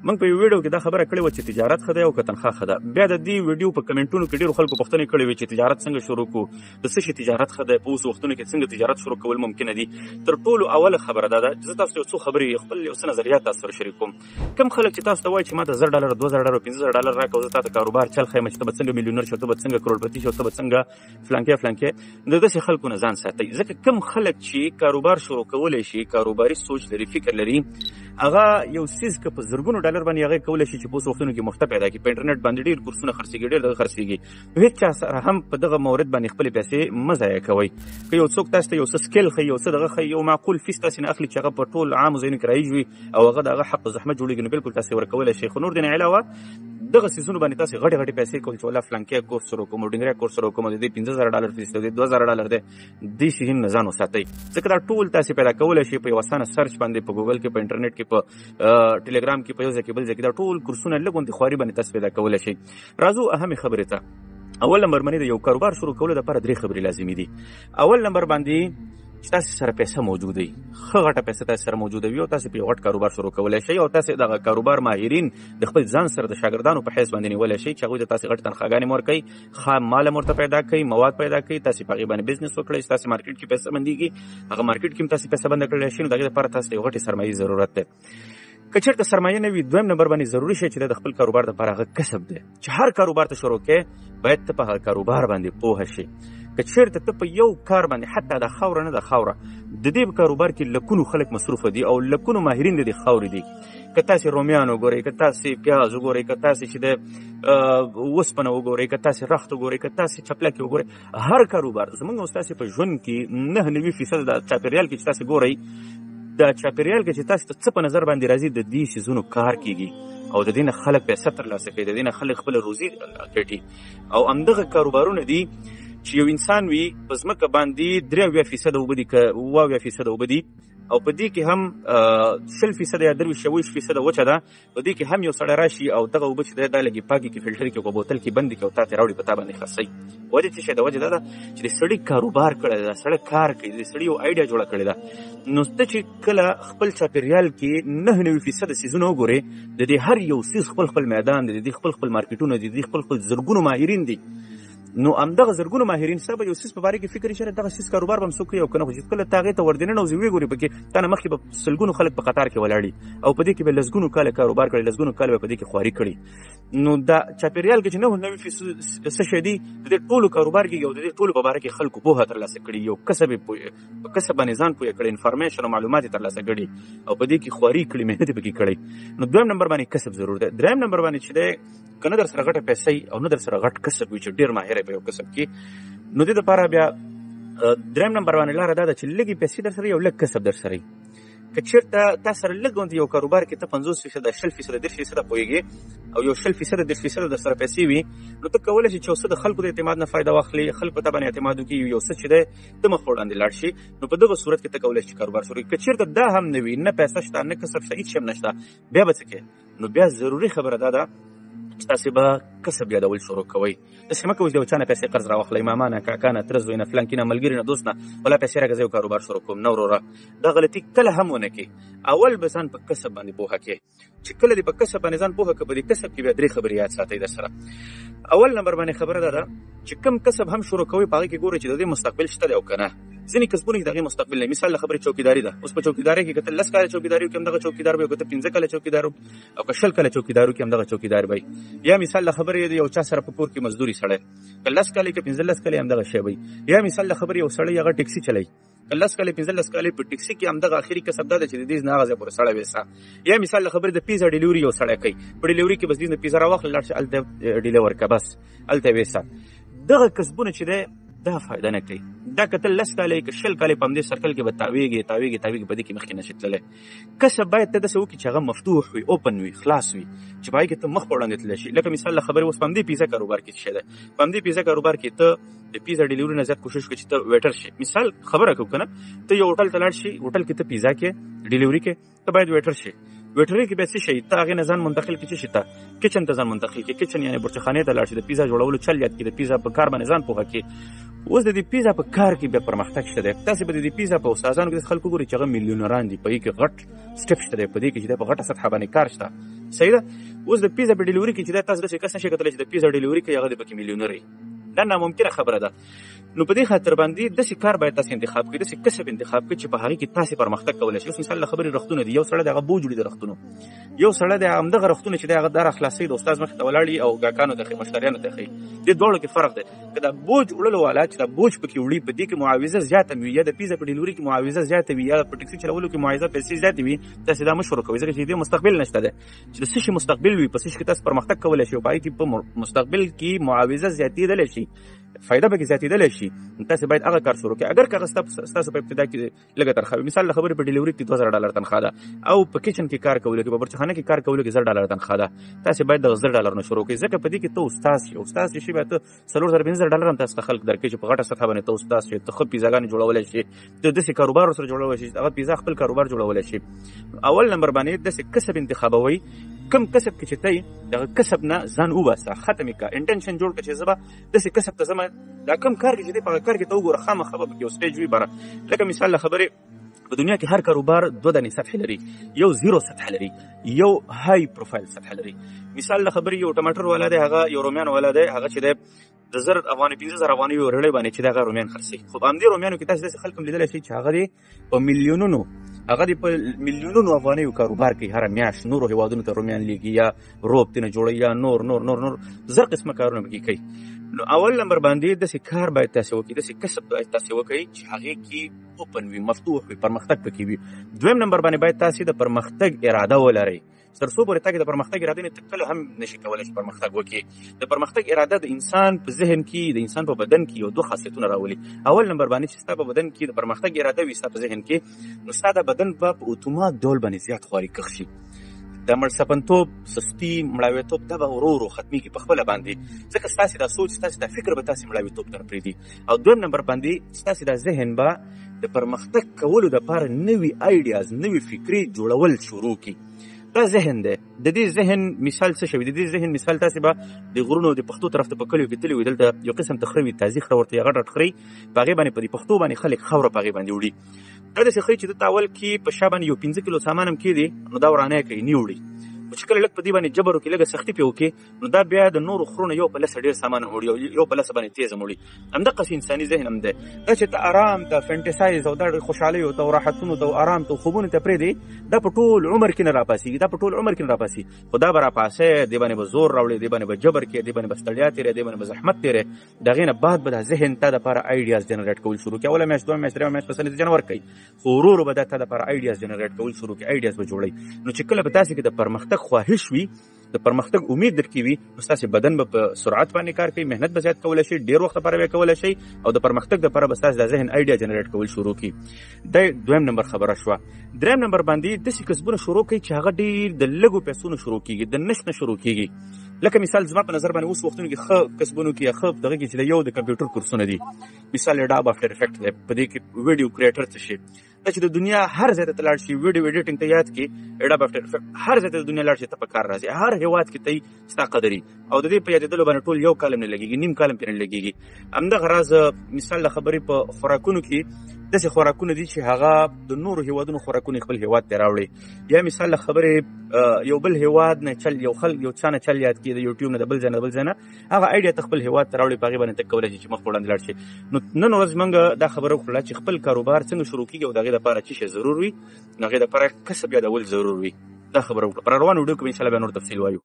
موږ په یو ویډیو کې دا خبره کړې وه چې تجارت ښه دی او که تنخوا ښه ده. بیا د دې ویډیو په کمنټونو کې ډېرو خلکو پوښتنې کړې وې چې تجارت څنګه شروع کړو، د څه شي تجارت ښه دی، په اوس وختونو کې څنګه تجارت شروع کول ممکنه دي. تر ټولو اوله خبره دا ده چې زه تاسو ته یو څو خبرې خپل یو څه نظریات تاسو سره شریک کوم. کوم خلک چې تاسو ته وایي چې ما ته $1000 $2000 $15000 راکړه او زه تا ته کاروبار چل ښیم چې ته به څنګه میلیونر شو، ته به څنګه کروڑپتی شو، ته به څنګه فلانکې د داسې خلکو نه ځان ساتئ. ځکه کوم خلک چې کاروبار شروع کولی شي، کاروباري سوچ لري، فکر لري، هغه یو څیز که په زرګونو ډالر باندې هغه کولی شي چې په اوس وختونو کې مفته پیدا کړي. په انټرنیټ باندې ډېر کورسونه خرڅېږي، ډېر دغه خرڅېږي. هېڅ چا سره هم په دغه مورد باندې خپلې پیسې مه ضایع کوئ. که یو څوک تاسو ته یو څه سکیل ښیي، یو څه دغه ښیي، یو معقول فیس تاسې نه اخلي چې هغه په ټول عامو ځایونو کې رایج وي او هغه د هغه حق په زحمت جوړېږي، نو بلکل تاسې ورکولی شئ. خو نور دې نه علاوه دغه څیزونو باندې تاسې غټې پیسې کول چې والله فلانکې کورس شروع کوم، ډنګری کورس شروع کوم، د دې $15000 فیس دی، $2000 دی، دې شیانو نه ځان وساتئ. ځکه دا ټول تاسې پیدا کولی شئ په یو اسانه سرچ باندې، په ګوګل کې، په انټرنیټ کې، په ټلګرام کې، په یو ځای کې بل ځای کې دا ټول کورسونه لږ غوندې خواري باندې تاسو پیدا کولی شئ. راځو اهمې خبرې ته. اول نمبر باندې د یو کاروبار شروع کولو دپاره 3 خبرې لازمي دي. اول نمبر باندې چې تاسې سره پیسه موجوده وي، ښه غټه پیسه تاسې سره موجوده وي او تاسې په یو غټ کاروبار شروع کولی شئ او تاسې دغه کاروبار ماهرین د خپل ځان سره د شاګردانو په حیث باندې نیولی شئ چې هغوی ته تاسې غټې تنخواګانې هم ورکوئ، خام مال هم ورته پیدا کوئ، مواد پیدا کوئ، تاسې په هغې باندې بزنس وکړئ، چې تاسې مارکیټ کې پیسه بندېږي، هغه مارکیټ کې هم تاسې پیسه بنده کړلی شئ، نو د هغې لپاره تاسې ته یو غټې سرمایې ضرورت دی. که چېرته سرمایه نه وي، دویم نمبر باندې ضروري شی چې د خپل کاروبار دپاره هغه کسب دی. چې هر کاروبار ته شروع کوې باید ته په هغه کاروبار باندې پوهه شي. که چېرته ته په یو کار باندې حتی دا خاوره نه ده خاوره، د دې کاروبار کې لکونو خلک مصروفه دي او لکونو ماهرین د دې خاورې دي. که تاسې رومیان وګورئ، که تاسې پیاز وګورئ، که تاسې چې د وسپنه وګورئ، که تاسې رخت وګورئ، که تاسې چپلکې وګورئ، هر کاروبار زموږ او ستاسې په ژوند کې 99% د چاپېریال کې چې تاسې ګورئ، د چاپېریال کې چې تاسې ته څه په نظر باندې راځي، د دې څیزونو کار کېږي او د دې نه خلک پیسه ترلاسه کوي، د دې نه خلک خپله روزي ګټي. او همدغه کاروبارونه دي چې یو انسان وي په ځمکه باندې 83% اوبه دي، که 78% اوبه دي او په دې کې هم 20% یا 23% وچه ده، په دې کې هم یو سړی راشي او دغه اوبه چې دی دا لږې پاکې کړي، فلټر کړي، په بوتل کې بندې کړي او تا ته یې راوړي، په تا باندې خرڅوي. وجه څه شی ده؟ وجه دا ده چې د سړي کاروبار کړی دی، د سړی کار کوي، د سړي یو آیډیا جوړه کړې ده. نو ته چې کله خپل چاپېریال کې 99% څیزونه وګورې، د دې هر یو څیز خپل میدان دی، د دې خپل مارکیټونه دي، د دې خپل زرګونو ماهرین دي. نو همدغه زرګونو ماهرین ستا به یو څیز په باره کې فکر وي چې دغه څیز کاروبار به هم څوک کوي او که نه، خو چې کله ته هغې ته ور دننوځې وګورې، پکې تا نه مخکې به سلګونو خلک په قطار کې ولاړ او په دې کې به لسګونو کاله کاروبار کړی، لسګونو کاله به په دې کې خواري کړي. نو دا چاپېریال کې چې 99% څه شی دي، د دې ټولو کاروبار کېږي او د دې ټولو په باره کې خلکو پوهه ترلاسه کړي، یو کسب یې په کسب باندې ځان پوهه کړی، انفارمیشن او معلومات یې ترلاسه کړي او په دې کې خواري کړي، محنت یې پکې کړی. نو دویم نمبر باندې کسب ضرور دی. دریم نمبر باندې چې دی، که نه در سره غټه پیسې او نه در سره غټ کسب وي چې ډېر ماهر په یو کسب کې، نو دې دپاره بیا دریم نمبر باندې لاره دا ده چې لږې پیسې در سره یو لږ کسب در سره وي. که چېرته تا سره لږ غوندې یو کاروبار کې ته 50%، 20%، 30% پوهېږې او یو 20%، 10% در سره پیسې وي، نو ته کولی شې چې یو څه د خلکو د اعتماد نه فایده واخلې، خلک په تا باندې اعتماد وکړي، یو څه چې دی ته مخ وړاندې لاړ شي. نو په دغه صورت کې ته کولی شې چې کاروبار شروع کړې. که چېرته دا هم نه وي، نه پیسه شته، نه کسب شته، هېڅ شی هم نشته، بیا به څه کوې؟ نو بیا ضروري خبره دا ده چې تاسې به کسب یادول شروع کوئ. داسې مه کوئ چې د یو چا نه پیسې قرض راواخلئ، ماما نه، کاکا نه، تره زوی نه، فلانکي نه، ملګري نه، دوست نه، والله پیسې راکړه زه یو کاروبار شروع کوم. نه وروره، دا غلطي کله هم ونه کړئ. اول به ځان په کسب باندې پوهه کړئ. چې کله دې په کسب باندې ځان پوهه کړه، په دې کسب کې بیا 3 خبرې یاد ساتئ در سره. اول نمبر باندې خبره دا ده چې کوم کسب هم شروع کوئ، په هغې کې ګورئ چې د دې مستقبل شته دی او که نه. ځینې کسبونه کې د هغې مستقبل نه. مثال له خبرې چوکیداري ده. اوس په چوکیدارۍ کې که ته 10 کاله چوکیداري وکړې همدغه چوکیدار به وي، که ته 15 کاله چوکیدار او که 20 کاله چوکیدار وکړې همدغه چوکیدار به وي. یا مثال له خبرې د یو چا سره په کور کې مزدوري سړی، که 10 کاله که 15 کاله همدغه شی وي. یا مثال له خبرې یو سړی هغه ټکسي چلوي، که 10 کاله 15 کاله په ټکسي کې همدغه اخري کسب دا ده چې د دې نه هغه ځای پورې سړی ویسا. یا مثال له خبرې د پیزا ډیلیوري یو سړی کوي، په ډیلیوري کې بس دې نه پیزا راواخله لاړ شي هلته ډیلیور کړه، بس هلته ویسا. دغه کسبونه چې دی دا فایده نه کوي. دا که ته 10 کاله که 20 کاله په همدې سرکل کې به تاویږي په دې کې مخکې نشي تللی. کسب باید ته داسې وکړي چې هغه مفتوح وي، اوپن وي، خلاص وي، چې په هغې کې ته مخ په وړاندې تللی شي. لکه مثال له خبرې اوس په همدې پیزا کاروبار کې څه شی دی، په همدې پیزا کاروبار کې ته د پیزا ډیلیوري نه زیات کوشش وکړي چې ته ویټر شي. مثال خبره کوو که نه، ته یو هوټل ته لاړ شي، هوټل کې ته پیزا کې ډیلیوري کې ته باید ویټر شي. ویټرۍ کې بیا څه شي، ته هغې نه ځان منتقل کړي، څه شي ته کچن ته ځان منتقل کړي، کچن یعنې برچخانې ته لاړ شي، د پیزا جوړولو چل یاد کړي، د پیزا په کار باندې ځان پوهه کړي. اوس د دې پیزا په کار کې بیا پرمختګ شته دی. تاسې به د دې پیزا په استادانو کې خلکو ګورئ چې هغه میلیونران دي، په دې کې غټ سټپ شته دی، په دې کې چې دی په غټه سطحه باندې کار شته، صحیح ده. اوس د پیزا په ډیلیوري کې چې دا تاسو داسې کس نشئ کتلی چې د پیزا ډیلیوري کوي هغه د پکې میلیونر وي، دا ناممکنه خبره ده. نو په دې خاطر باندې داسې کار باید تاسو انتخاب کړئ، داسې کسب انتخاب کړئ چې په هغې کې تاسې پرمختګ کولی شئ. اوس مثال د خبرې رختونه دي، یو سړی د هغه بوج وړي د رختونو، یو سړی د همدغه رختونه چې دی هغه داره خلاصوي، د استاد مخې ته ولاړ وي او ګاهکانو ته ښیي، مشتریانو ته ښیي. دې دواړو کې فرق دی. که دا بوج وړلو والا چې دا بوج پکې وړي په دې کې معاوضه زیاته وي، یا د پیزا په ډیلیوري کې معاوضه زیاته وي، یا په ټکسي چلولو کې معاوضه پیسې زیاتې وي، تاسې دا مه شروع کوئ، ځکه چې دې مستقبل نشته دی. چې د څه شي مستقبل وي، په څه شي کې تاسو پرمختګ کولی شئ او په هغې کې په مستقبل کې معاوضه زیاتېدلی شي، فایده به کې زیاتېدلی شي، تاسې باید هغه کار شروع کړئ. اگر که هغه ستاسو په ابتدا کې لږه تنخواه وي، مثال د خبرې په ډیلیوري کې $2000 تنخواه ده، او په کچن کې کار کولو کې، په برچخانه کې کار کولو کې $10 تنخواه ده، تاسې باید دغه $10 نه شروع کړئ، ځکه په دې کې ته استاد شي. استاد چې شي باید ته $4000-$5000 هم تاسو ته خلک درکړي چې په غټه سطحه باندې ته استاد شي، ته ښه پیزاګانې جوړولی شي، ته داسې کاروبار ورسره جوړولی شي، هغه پیزا خپل کاروبار جوړولی شي. اول نمبر باندې داسې کسب انتخابوئ، کم کسب کې چې ته یې دغه کسب نه ځان وباسه، ختم یې کړه، انټنشن جوړ کړه چې زه به داسې کسب ته ځم، دا کم کار کې چې دی په هغه کار کې ته وګوره، خامخا به پکې یو سټیج وي بره. لکه مثال د خبرې په دنیا کې هر کاروبار 2 دانې سطحې لري، یو 0 سطحه لري، یو های پروفایل سطحه لري. مثال د خبرې یو ټماټر والا دی، هغه یو رومیان والا دی، هغه چې دی د 15,000 افغانۍ یو رړۍ باندې چې د هغه رومیان خرڅوي. خو په همدې رومیانو کې تاسو داسې خلک هم لیدلی شئ چې هغه دی په میلیونونو افغانیو کاروبار کوي هره میاشت، نورو هیوادونو ته رومیان لیږي، یا روب ترېنه جوړوي، یا نور زر قسمه کارونه پکې کوي. نو اول نمبر باندې داسې کار باید تاسې وکړئ، داسې کسب باید تاسې وکړئ چې هغې کې اوپن وي، مفتوح وي، پرمختګ پکې وي. دویم نمبر باندې باید تاسې د پرمختګ اراده ولرئ. تر څو پورې تاسې د پرمختګ اراده نه، ته کله هم نشي کولی چې پرمختګ وکړي. د پرمختګ اراده د انسان په ذهن کې، د انسان په بدن کې یو 2 خاصیتونه راولي. اول نمبر باندې چې ستا په بدن کې د پرمختګ اراده وي، ستا په ذهن کې، نو ستا د بدن په اتومات ډول باندې زیات خواري کښ شي. د مړسپنتوب، سستي، مړاویتوب دا به ورو ورو ختمېږي په خپله باندې، ځکه ستاسې دا سوچ، ستاسې دا فکر به تاسې مړاویتوب ته نه پرېږدي. او دویم نمبر باندې ستاسې دا ذهن به د پرمختګ کولو دپاره نوي آیډیاز، نوي فکري جوړول شروع کړي. دا ذهن دی. د دې ذهن مثال څه شوي؟ د دې ذهن مثال تاسې به د غرونو د پښتو طرف ته په کلیو کې تللي وي، دلته یو قسم تخره وي، تازي خره ورته غټ غټ خرې، په هغې باندې په دې پښتو باندې خلک خاوره په هغې باندې وړي. دا داسې خرې چې دلته اول کې په شا باندې یو 15 کیلو سامان هم کېدي، نو دا ورانی کوي، نه وړي. خو چې کله لږ په دې باندې جبر وکړي، لږه سختي پرې وکړي، نو دا بیا د نورو خرونه یو په لسه ډېر سامان هم وړي، یو په لسه باندې تیز هم وړي. همدقسې انساني ذهن هم دی. دا چې ته ارام ته فینټسایز او دا خوشحالیو ته او راحتونو ته او ارام ته او خوبونو ته پرېږدې، دا په ټول عمر کې نه راپاسېږي، دا په ټول عمر کې نه راپاسي. خو دا به راپاسې، دې باندې به زور راوړي، دې باندې به جبر کړي، دې باندې به ستړیا تېری، دې باندې به زحمت تېری. د هغې نه بعد به دا ذهن تا دپاره آیډیاز جنریټ کول شروع کړي. اوله میاشت، دوه میاشت، درېیمه میاشت پسې نتیجه نه ورکوي، خو ورو ورو به دا تا دپاره آیډیاز جنریټ کول شروع کړي، آیډیاز به جوړوي. نو چې کله به تاسې کې د پرمختګ خواهش وي، د پرمختګ امید درکې وي، نو ستاسې بدن به په سرعت باندې کار کوي، محنت به زیات کولی شي، ډېر وخت لپاره به یې کولی شي، او د پرمختګ دپاره به ستاسې د ذهن آیډیا جنریټ کول شروع کړي. دا دویم نمبر خبره شوه. دریم نمبر باندې داسې کسبونه شروع کړئ چې هغه ډېر د لږو پیسو نه شروع کېږي، د نشت نه شروع کېږي. لکه مثال زما په نظر باندې اوس وختونو کې ښه کسبونو کې یا ښه دغه کې چې د یو د کمپیوټر کورسونه دي، مثال یې ډاب افټر افیکټ دی، په دې کې ویډیو کریټر څه شي، دا چې د دنیا هر ځای ته لاړ شي، ویډیو ایډیټینګ ته یاد کړي، ډاب افټر افیکټ هر ځای ته د دنیا لاړ شي ته په کار راځي، هر هېواد کې ته ستا قدري، او د دې په یادېدلو باندې ټول یو کال هم نه لګېږي، نیم کال هم پرې نه لګېږي. همدغه راز مثال د خبرې په خوراکونو کې داسې خوراکونه دي چې هغه د نورو هېوادونو خوراکونه خپل هېواد ته راوړي. یا مثال د خبرې یو بل هېواد نه چل، یو چا نه چل یاد کړي، د یوټیوب نه، د بل ځای نه، هغه آیډیا ته خپل هېواد ته راوړي، په هغې باندې ته کولی شي چې مخ په وړاندې لاړ شي. نو نن ورځ موږ دا خبره وکړله چې خپل کاروبار څنګه شروع کېږي او د هغې دپاره څه شی ضرور وي، د هغې دپاره کسب یادول ضرور وي. دا خبره وکړه. پر روان ویډیو کې به انشاءالله بیا نور تفصیل وایو.